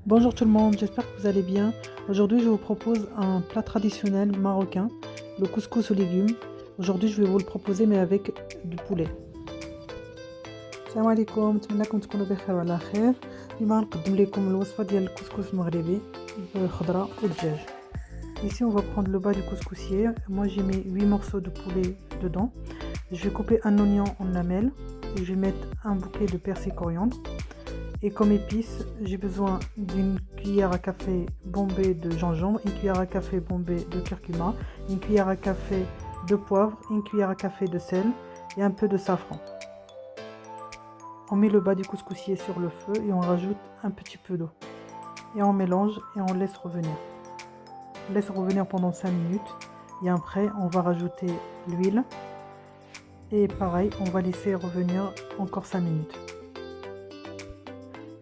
Bonjour tout le monde, j'espère que vous allez bien. Aujourd'hui, je vous propose un plat traditionnel marocain, le couscous aux légumes. Aujourd'hui, je vais vous le proposer mais avec du poulet. السلام عليكم، نتمنىكم تكونوا بخير وعلى خير. اليوم غنقدم لكم الوصفة ديال الكسكس المغربي بخضرة ودجاج. Ici, on va prendre le bas du couscoussier. Moi, j'ai mis 8 morceaux de poulet dedans. Je vais couper un oignon en lamelles et je vais mettre un bouquet de persil coriandre. Et comme épices, j'ai besoin d'une cuillère à café bombée de gingembre, une cuillère à café bombée de curcuma, une cuillère à café de poivre, une cuillère à café de sel et un peu de safran. On met le bas du couscoussier sur le feu et on rajoute un petit peu d'eau. Et on mélange et on laisse revenir. On laisse revenir pendant 5 minutes et après on va rajouter l'huile. Et pareil, on va laisser revenir encore 5 minutes.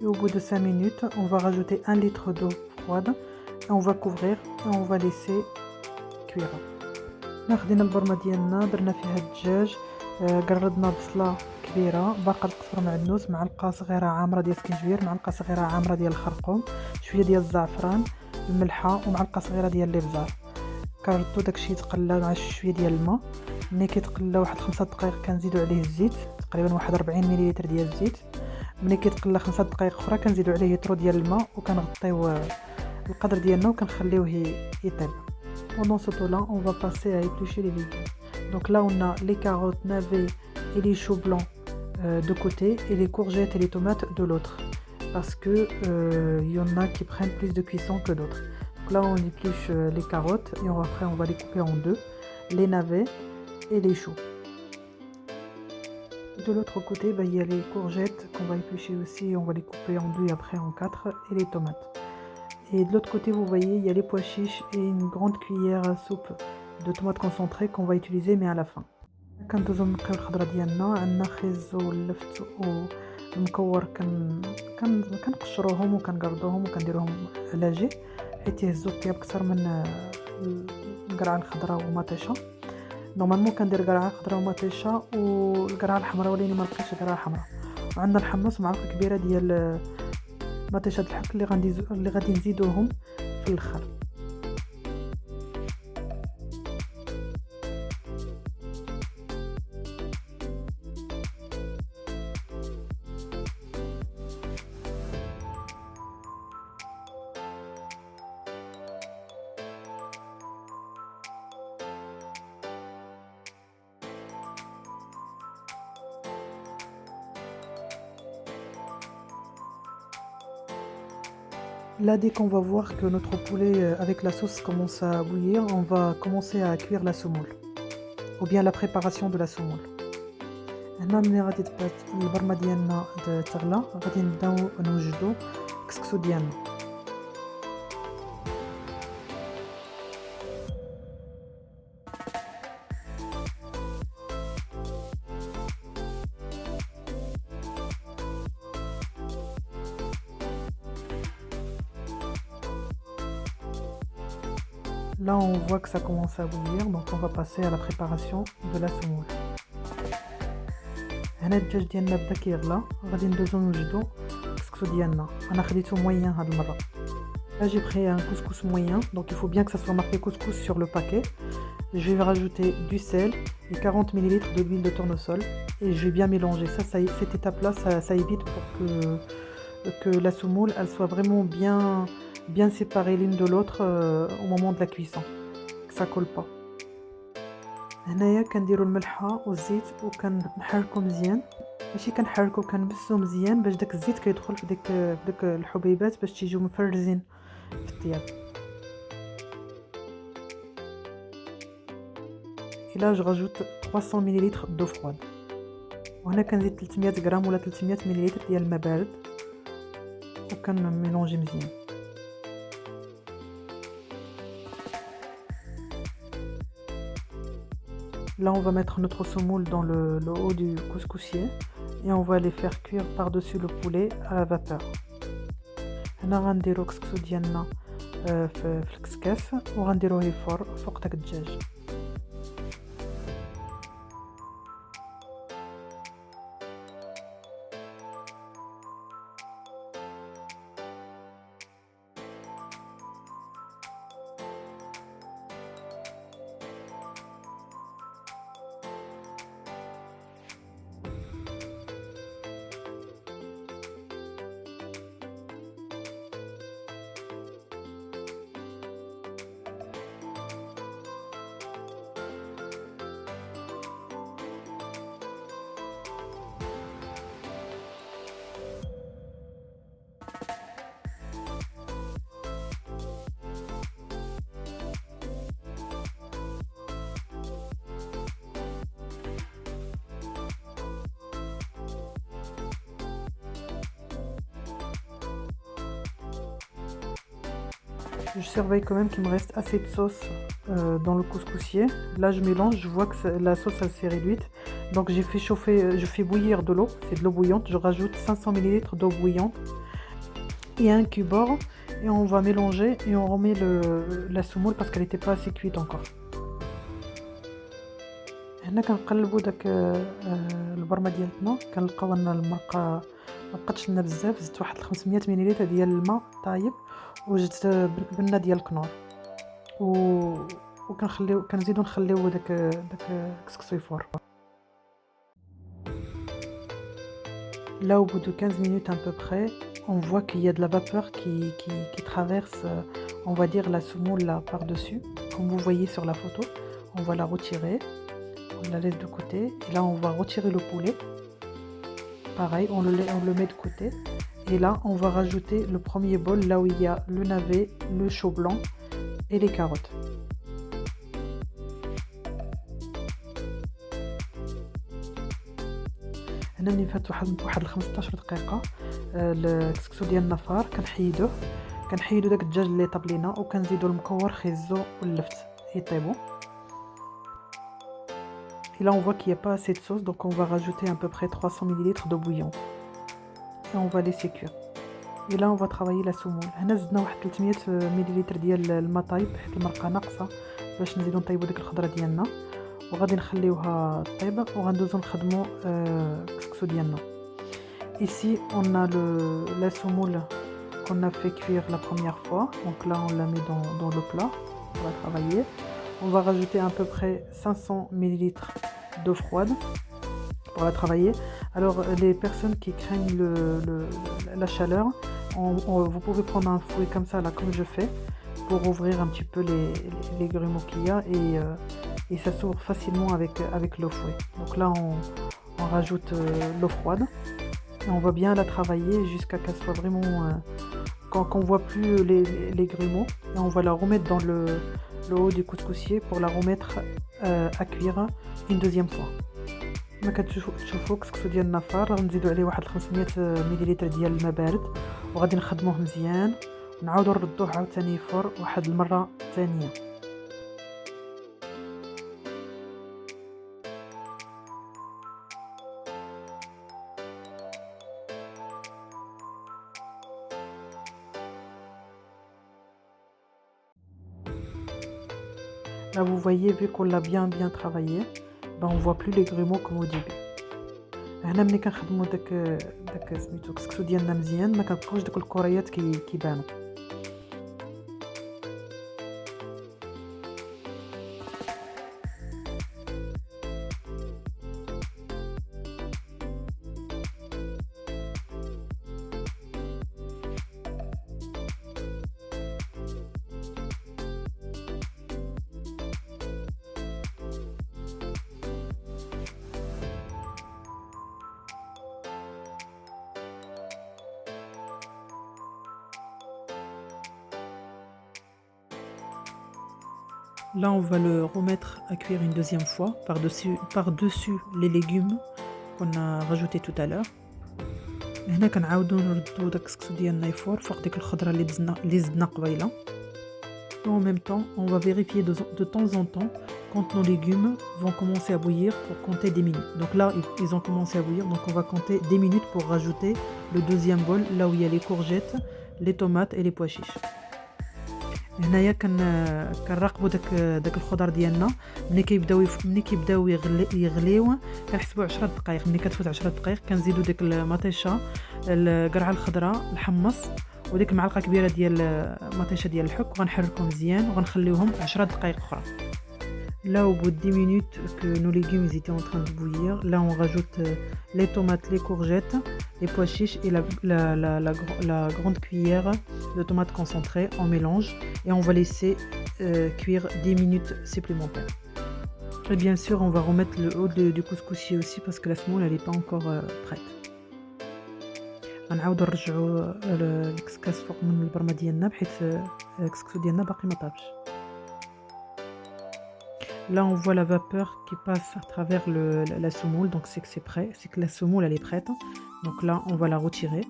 Et au bout de 5 minutes, on va rajouter 1 litre d'eau froide et on va couvrir et on va laisser cuire. خدينا البرمه ديالنا درنا فيها الدجاج، قردنا بصله كبيره، باقه القزبر معدنوس، معلقه صغيره عامره ديال السكنجبير، معلقه صغيره عامره ديال الخرقوم، شويه ديال الزعفران، الملحه ومعلقه صغيره ديال الابزار. كردو داكشي يتقلى مع شويه ديال الماء. ملي كيتقلى واحد 5 دقائق كنزيدو عليه الزيت، تقريبا واحد 40 مليلتر ديال الزيت. ملي كيتقلى 5 دقائق اخرى كنزيدو عليه يطرو ديال الماء وكنغطيو القدر ديالنا وكنخليوه يطيب. Pendant ce temps-là, on va passer à éplucher les légumes. Donc là, on a les carottes, navets et les choux blancs de côté et les courgettes et les tomates de l'autre. Parce que y en a qui prennent plus de cuisson que d'autres. Donc là, on épluche les carottes et après, on va les couper en deux. Les navets et les choux. De l'autre côté, il y a les courgettes qu'on va éplucher aussi. On va les couper en deux et après en quatre. Et les tomates. Et de l'autre côté, vous voyez, il y a les pois chiches et une grande cuillère à soupe de tomates concentrées qu'on va utiliser mais à la fin. كندوزو النقيو الخضره ديالنا، عندنا خيز واللفت والمكور، كنقشروهم وكنقردوهم وكنديروهم علاجي حيت يهزو الطياب اكثر من القرعه الخضراء ومطيشه. نورمالمون كندير قرعه خضراء ومطيشه والقرعه الحمراء، ولكن ما لقيتش القرعه الحمراء. وعندنا الحمص ومعلقه كبيره ديال مطيشه الحك اللي غادي نزيدوهم في الاخر. Là, dès qu'on va voir que notre poulet avec la sauce commence à bouillir, on va commencer à cuire la semoule ou bien la préparation de la semoule. هنا ملي غادي تبات البرمه ديالنا تغلى، غادي نبداو نوجدو الكسكسو ديالنا. Là, on voit que ça commence à bouillir, donc on va passer à la préparation de la semoule. هنا الدجاج ديالنا بدا كيغلى، غادي ندوزو نوجدو الكسكسو ديالنا. انا خديته موين هاد المره. Là, j'ai pris un couscous moyen, donc il faut bien que ça soit marqué couscous sur le paquet. Je vais rajouter du sel et 40 ml de l'huile de tournesol et je vais bien mélanger. Cette étape-là, ça évite pour que la semoule elle soit vraiment bien séparée l'une de l'autre au moment de la cuisson, que ça colle pas. هنايا كنديروا الملحه والزيت وكنحركو مزيان، ماشي كنحركو، كنبسو مزيان باش داك الزيت كيدخل في داك الحبيبات باش تيجيو مفرزين في الطياب. Et là, je rajoute 300 ml d'eau froide. وهنا كنزيد 300 غرام ولا 300 ملل ديال الماء بارد وكنميلونجي مزيان. Là, on va mettre notre semoule dans le haut du couscoussier et on va les faire cuire par-dessus le poulet à la vapeur. هنا غنديرو كسكسو ديالنا في الكسكاس وغنديروه يفور فوق داك الدجاج. Je surveille quand même qu'il me reste assez de sauce dans le couscoussier. Là je mélange, je vois que la sauce elle s'est réduite. Donc j'ai fait chauffer, je fais bouillir de l'eau, c'est de l'eau bouillante. Je rajoute 500 ml d'eau bouillante et un cubord. Et on va mélanger et on remet la semoule parce qu'elle n'était pas assez cuite encore. هنا كنقلبوا داك البرمه ديالنا كنلقاو ان المرقه مبقاتش لنا بزاف. زدت واحد 500 ملل ديال الماء طايب وزدت بنه ديال الكنور كنزيدو نخليو داك الكسكسو يفور. Là au bout de 15 minutes à peu près, on voit qu'il y a de la vapeur qui traverse on va dire la semoule là par-dessus. Comme vous voyez sur la photo, on va la retirer. On la laisse de côté et là on va retirer le poulet. Pareil, on le met de côté et là on va rajouter le premier bol là où il y a le navet, le chou blanc et les carottes. هنا ملي فات واحد 15 دقيقه الكسكسو ديالنا فار كنحيدو داك الدجاج اللي طبلينا وكنزيدو المكور خيزو واللفت يطيبوا. Et là on voit qu'il n'y a pas assez de sauce, donc on va rajouter à peu près 300 ml d'eau bouillante et on va laisser cuire. Et là on va travailler la semoule. هنا زدنا واحد 300 ملل ديال الماء طايب حيت المرقه ناقصه باش نزيدو نطيبو ديك الخضره ديالنا وغادي نخليوها طيب وغندوزو نخدمو الكسكسو ديالنا. Ici on a la semoule qu'on a fait cuire la première fois, donc là on la met dans le plat pour la travailler. On va rajouter à peu près 500 ml d'eau froide pour la travailler. Alors les personnes qui craignent la chaleur, vous pouvez prendre un fouet comme ça là comme je fais pour ouvrir un petit peu les grumeaux qu'il y a et ça s'ouvre facilement avec le fouet. Donc là on rajoute l'eau froide et on va bien la travailler jusqu'à qu'elle soit vraiment qu'on voit plus les grumeaux et on va la remettre dans le haut du couscoussier pour la remettre à cuire une deuxième fois. كما كتشوفوا الكسكسو ديالنا فار غنزيدو عليه واحد 500 ملل ديال الماء بارد وغادي نخدموه مزيان ونعاودو نردوه عاوتاني يفور واحد المره ثانيه. Là vous voyez, vu qu'on l'a bien travaillé, ben on voit plus les grumeaux comme au début. هنا ملي كنخدموا داك سميتو الكسكسو ديالنا مزيان ما كنبقاوش داك الكريات كيبانوا. Là, on va le remettre à cuire une deuxième fois par-dessus les légumes qu'on a rajoutés tout à l'heure. هنا كنعاودو نردو داك الكسكسو ديالنا يفور فوق ديك الخضره اللي زدنا قبيله. En même temps, on va vérifier de temps en temps quand nos légumes vont commencer à bouillir pour compter des minutes. Donc là, ils ont commencé à bouillir, donc on va compter des minutes pour rajouter le deuxième bol, là où il y a les courgettes, les tomates et les pois chiches. هنايا كنراقبوا داك الخضر ديالنا ملي كيبداو يغليو كنحسبوا 10 دقائق. ملي كتفوت 10 دقائق كنزيدوا ديك المطيشه القرعه الخضراء الحمص وديك المعلقه كبيره ديال مطيشه ديال الحك وغنحركهم مزيان وغنخليوهم 10 دقائق اخرى. Là, au bout de 10 minutes que nos légumes étaient en train de bouillir, là on rajoute les tomates, les courgettes, les pois chiches et la grande cuillère de tomates concentrées en mélange et on va laisser cuire 10 minutes supplémentaires. Et bien sûr, on va remettre le haut du couscoussier aussi parce que la semoule elle n'est pas encore prête. غنعاودو نرجعو الكسكاس فوق من البرمه ديالنا بحيث الكسكسو ديالنا باقي ما طابش. Là, on voit la vapeur qui passe à travers la semoule, donc c'est que c'est prêt, c'est que la semoule elle est prête. Donc là, on va la retirer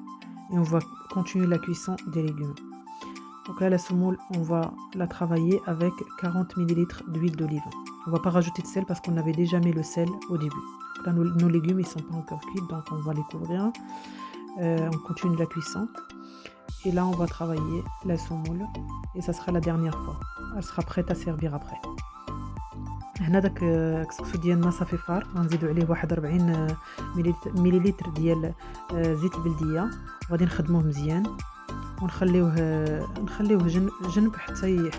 et on va continuer la cuisson des légumes. Donc là, la semoule, on va la travailler avec 40 ml d'huile d'olive. On va pas rajouter de sel parce qu'on avait déjà mis le sel au début. Donc là, nos légumes, ils sont pas encore cuits, donc on va les couvrir. On continue la cuisson. Et là, on va travailler la semoule. Et ça sera la dernière fois. Elle sera prête à servir après. هنا داك الكسكسو ديالنا صافي فار، غنزيدو عليه 41 مليلتر ديال زيت البلديه، وغادي نخدموه مزيان ونخليوه جنب حتى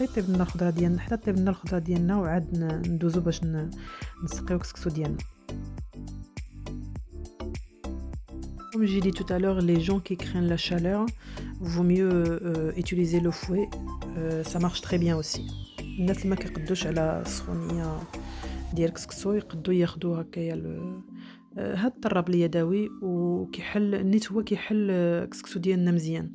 يطيب لنا الخضره ديالنا، حتى طيب لنا الخضره ديالنا، وعاد ندوزو باش نسقيو الكسكسو ديالنا. Comme j'ai dit tout à l'heure, les gens qui craignent la chaleur, vaut mieux utiliser le fouet, ça marche très bien aussi. الناس اللي ما كيقدوش على السخونيه ديال الكسكسو يقدروا ياخذوا هكايا هاد الطراب اليدوي، وكيحل النيت، هو كيحل الكسكسو ديالنا مزيان.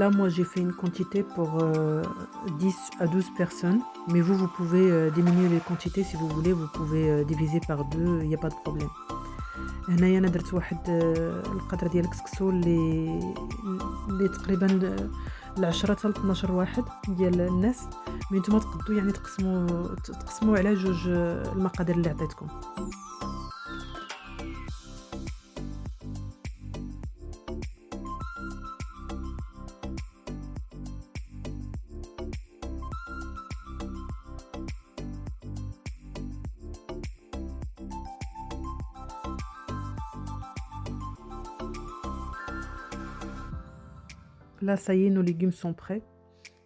Là, moi, j'ai fait une quantité pour 10 à 12 personnes. Mais vous pouvez diminuer les quantités si vous voulez. Vous pouvez diviser par 2, il n'y a pas de problème. هنايا انا درت واحد القدر ديال الكسكسو اللي تقريبا ل 10 حتى ل 12 واحد ديال الناس. مي نتوما تقدروا يعني تقسموا على جوج المقادير اللي عطيتكم. Là, ça y est, nos légumes sont prêts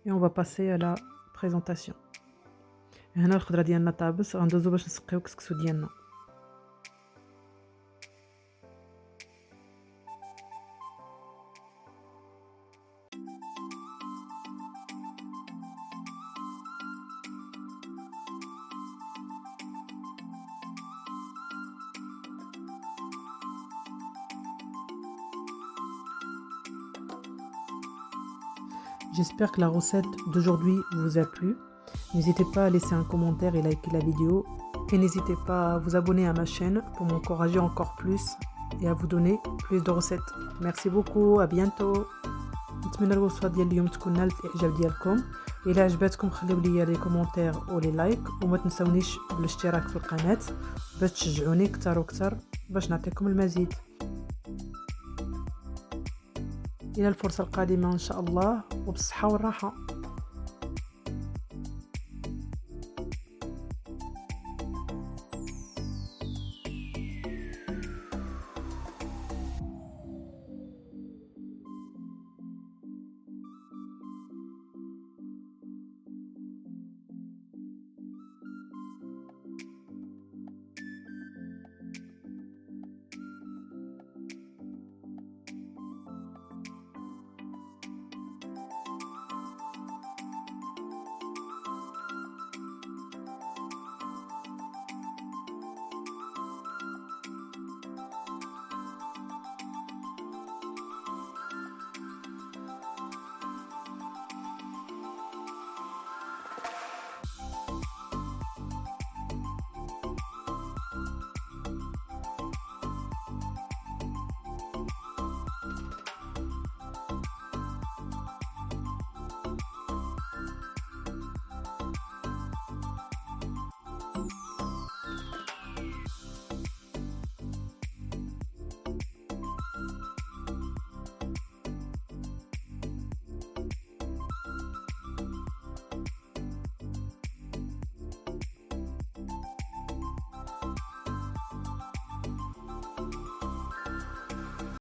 et on va passer à la présentation. هنا الخضرة ديالنا طابت، غندوزو باش نسقيو الكسكسو ديالنا. J'espère que la recette d'aujourd'hui vous a plu. N'hésitez pas à laisser un commentaire et liker la vidéo. Et n'hésitez pas à vous abonner à ma chaîne pour m'encourager encore plus et à vous donner plus de recettes. Merci beaucoup, à bientôt. نتمنى الوصفة ديال اليوم تكون نالت الإعجاب ديالكم. إلا عجبتكم خليو لي لي كومونتير و لي لايك، وما تنسونيش بالاشتراك في القناة باش تشجعوني كتر وكتر باش نعطيكم المزيد. إلى الفرصة القادمة إن شاء الله، وبالصحة والراحة.